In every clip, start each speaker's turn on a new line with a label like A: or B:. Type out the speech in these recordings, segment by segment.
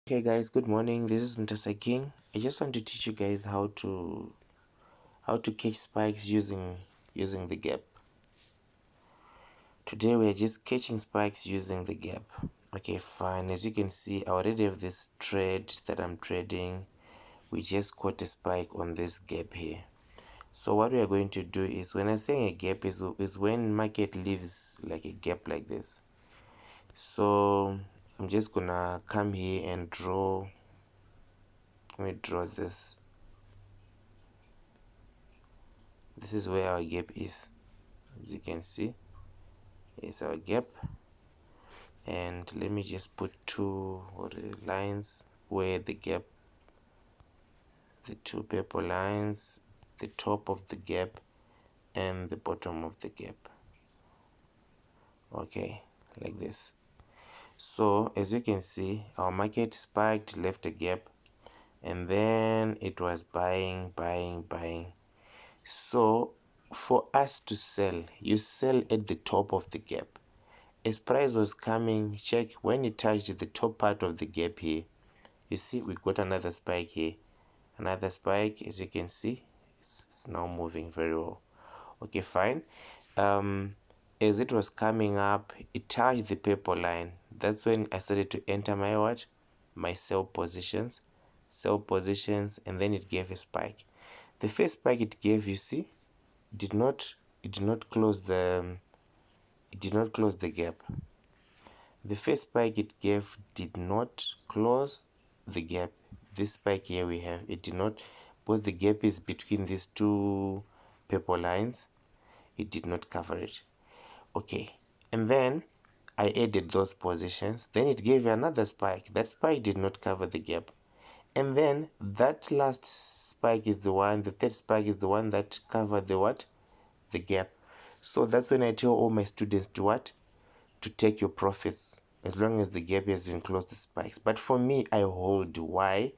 A: Hey guys, good morning. This is Mtasa King. I just want to teach you guys how to catch spikes using the gap. Today we are just catching spikes using the gap. Okay, fine. As you can see, I already have this trade that I'm trading. We just caught a spike on this gap here. So what we are going to do is, when I'm saying a gap, is when market leaves like a gap like this. So I'm just gonna come here and draw. Let me draw this. This is where our gap is. As you can see, is our gap, and let me just put two lines where the gap, the two purple lines, the top of the gap and the bottom of the gap. Okay, like this. So as you can see, our market spiked, left a gap, and then it was buying. So for us to sell, you sell at the top of the gap. As price was coming, check when it touched the top part of the gap here. You see, we got another spike here. Another spike, as you can see, it's now moving very well. Okay, fine. As it was coming up, it touched the purple line. That's when I started to enter my what? My sell positions. And then it gave a spike. The first spike it gave, you see, did not it did not close the gap. The first spike it gave did not close the gap. This spike here we have, it did not, because the gap is between these two purple lines, it did not cover it. Okay, and then I added those positions. Then it gave another spike. That spike did not cover the gap. And then that last spike is the one, the third spike is the one that covered the what? The gap. So that's when I tell all my students to what? To take your profits as long as the gap has been closed to spikes. But for me, I hold. Why?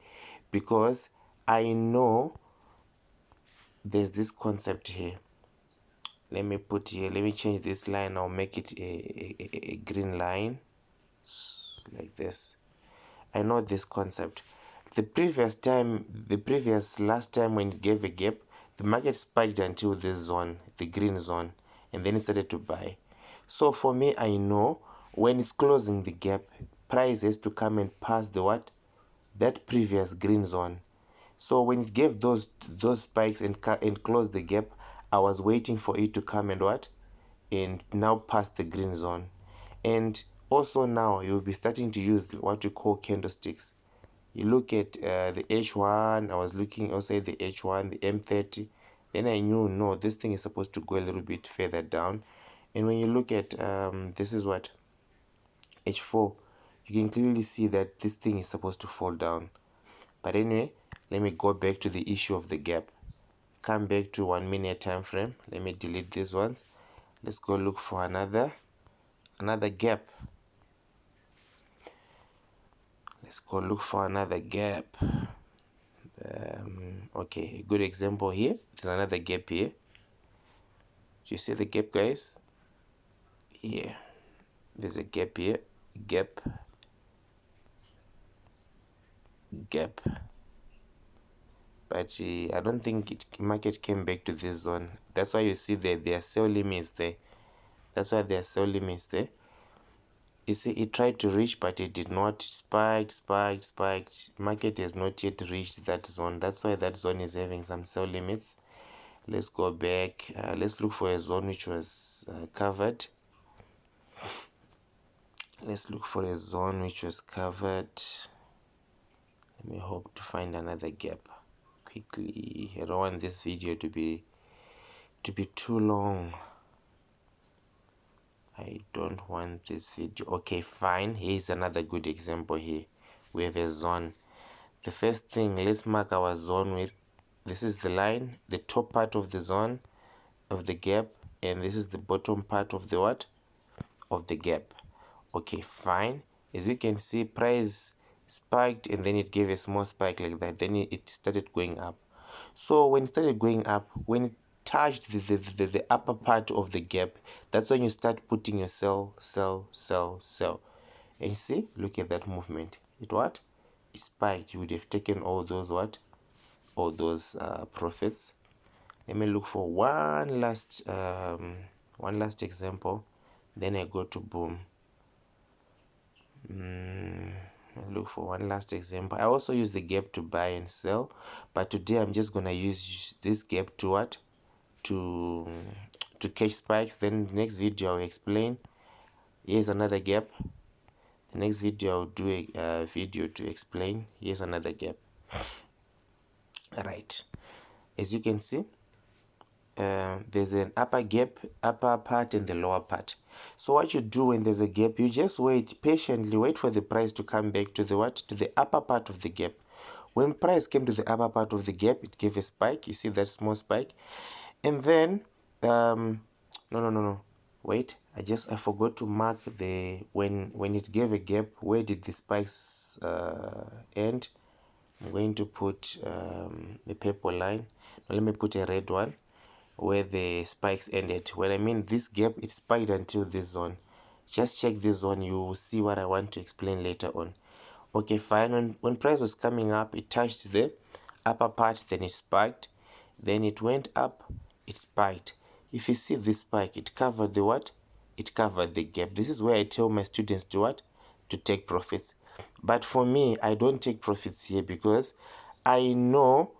A: Because I know there's this concept here. Let me put here, let me change this line. I'll make it a green line like this. I know this concept. The last time when it gave a gap, the market spiked until this zone, the green zone, and then it started to buy. So for me, I know when it's closing the gap, price has to come and pass the what? That previous green zone. So when it gave those spikes and closed the gap, I was waiting for it to come and what? And now pass the green zone. And also now you'll be starting to use what we call candlesticks. You look at the H1, I was looking also at the H1, the M30. Then I knew, no, this thing is supposed to go a little bit further down. And when you look at, this is what? H4, you can clearly see that this thing is supposed to fall down. But anyway, let me go back to the issue of the gap. Come back to 1 minute time frame. Let me delete these ones. Let's go look for another gap. Let's go look for another gap. Okay, a good example here. There's another gap here. Do you see the gap, guys? Yeah, there's a gap here. Gap. But I don't think market came back to this zone. That's why you see that there are sell limits there. That's why there are sell limits there. You see, it tried to reach, but it did not. Spiked. Market has not yet reached that zone. That's why that zone is having some sell limits. Let's go back. Let's look for a zone which was covered. Let's look for a zone which was covered. Let me hope to find another gap quickly. I don't want this video to be too long. I don't want this video. Okay, fine. Here's another good example here. We have a zone. The first thing, let's mark our zone with, this is the line, the top part of the zone of the gap, and this is the bottom part of the what? Of the gap. Okay, fine. As you can see, price spiked and then it gave a small spike like that. Then it started going up. So when it started going up, when it touched the upper part of the gap, that's when you start putting your sell. And you see, look at that movement. It what? it spiked, you would have taken all those what, all those profits. Let me look for one last example, then I go to boom. I look for one last example. I also use the gap to buy and sell, but today I'm just gonna use this gap to what, to catch spikes. Then the next video I'll explain. Here's another gap. The next video I'll do a video to explain. Here's another gap. All right, as you can see, there's an upper gap, upper part and the lower part. So what you do when there's a gap, you just wait patiently, wait for the price to come back to the what, to the upper part of the gap. When price came to the upper part of the gap, it gave a spike. You see that small spike, and then no, wait, I forgot to mark the when it gave a gap, where did the spikes end. I'm going to put a purple line. Now let me put a red one where the spikes ended. When I mean this gap, it spiked until this zone. Just check this zone, you will see what I want to explain later on. Okay, fine. When price was coming up, it touched the upper part, then it spiked, then it went up, it spiked. If you see this spike, it covered the what, it covered the gap. This is where I tell my students to what, to take profits. But for me, I don't take profits here because I know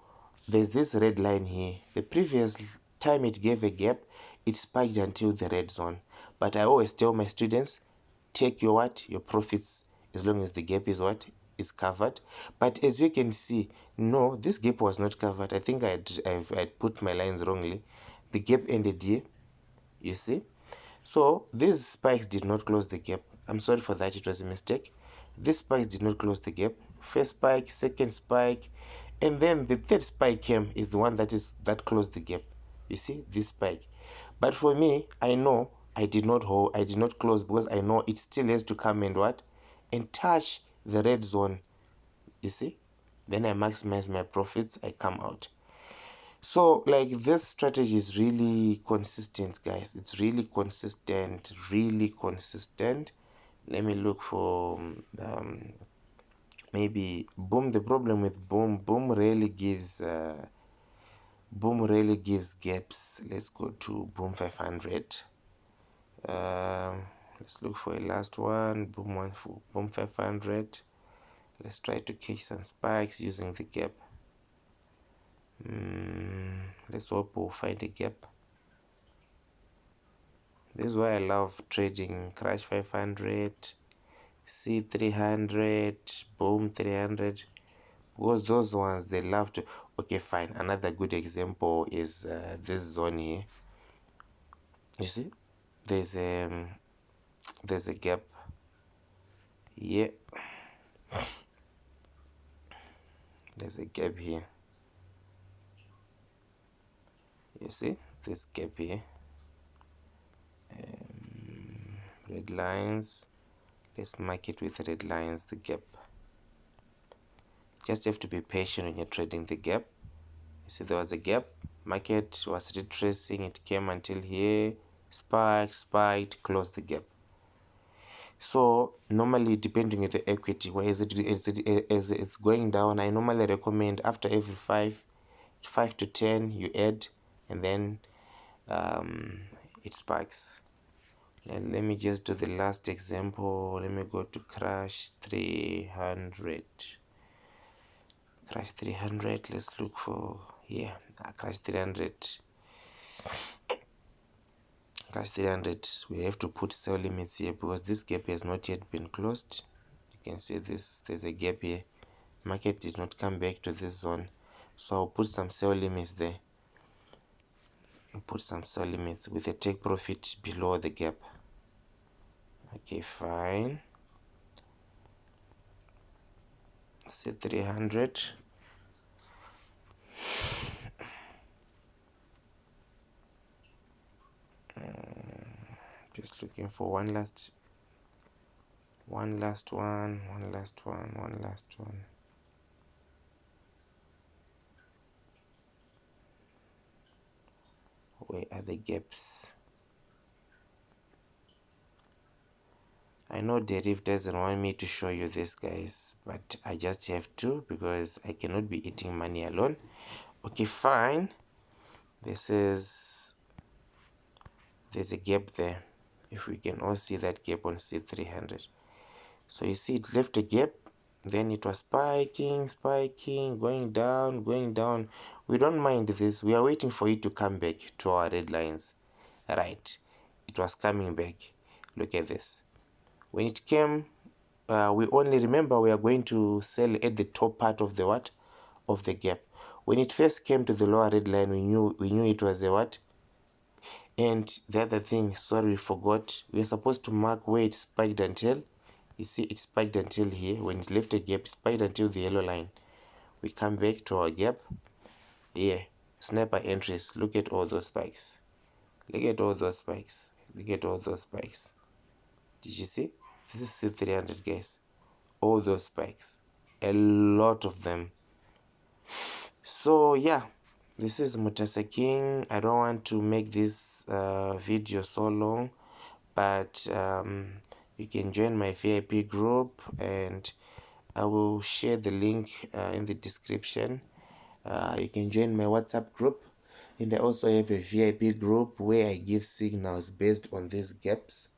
A: there's this red line here. The previous time it gave a gap, it spiked until the red zone. But I always tell my students, take your what, your profits, as long as the gap is what, is covered. But as you can see, no, this gap was not covered. I think I'd put my lines wrongly. The gap ended here, you see. So these spikes did not close the gap. I'm sorry for that, it was a mistake. These spikes did not close the gap. First spike, second spike, and then the third spike came, is the one that closed the gap. You see this spike. But for me, I know I did not close, because I know it still has to come and what, and touch the red zone. You see, then I maximize my profits, I come out. So like this strategy is really consistent, guys. It's really consistent, really consistent. Let me look for maybe boom. The problem with boom rarely gives gaps. Let's go to boom 500. Let's look for a last one. Boom one for boom 500. Let's try to catch some spikes using the gap. Let's hope we'll find a gap. This is why I love trading crash 500, C300, boom 300, because those ones, they love to. Okay, fine. Another good example is this zone here. You see, there's a gap here. There's a gap here. You see this gap here. Red lines. Let's mark it with red lines, the gap. Just have to be patient when you're trading the gap. You see there was a gap, market was retracing, it came until here, spiked, closed the gap. So normally, depending on the equity, where as it's going down, I normally recommend after every 5 to 10 you add, and then it spikes. Let me just do the last example. Let me go to crash 300. Crash 300. Let's look for here. Crash 300. Crash 300. We have to put sell limits here because this gap has not yet been closed. You can see this. There's a gap here. Market did not come back to this zone, so I'll put some sell limits there. I'll put some sell limits with a take profit below the gap. Okay, fine. Say 300. Just looking for one last one. Where are the gaps? I know Deriv doesn't want me to show you this, guys, but I just have to because I cannot be eating money alone. Okay, fine. There's a gap there. If we can all see that gap on C300. So you see it left a gap, then it was spiking, going down, going down. We don't mind this. We are waiting for it to come back to our red lines. Right. It was coming back. Look at this. When it came, we only remember we are going to sell at the top part of the what? Of the gap. When it first came to the lower red line, we knew it was a what? And the other thing, sorry, we forgot. We are supposed to mark where it spiked until. You see, it spiked until here. When it left a gap, it spiked until the yellow line. We come back to our gap. Here, sniper entries. Look at all those spikes. Look at all those spikes. Look at all those spikes. Did you see? This is C300, guys. All those spikes. A lot of them. So, yeah. This is Mutasa King. I don't want to make this video so long, but you can join my VIP group, and I will share the link in the description. You can join my WhatsApp group, and I also have a VIP group where I give signals based on these gaps.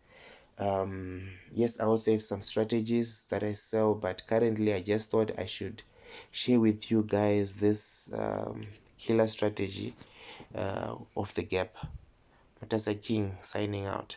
A: Yes, I also have some strategies that I sell, but currently I just thought I should share with you guys this killer strategy of the gap. Mutasa King signing out.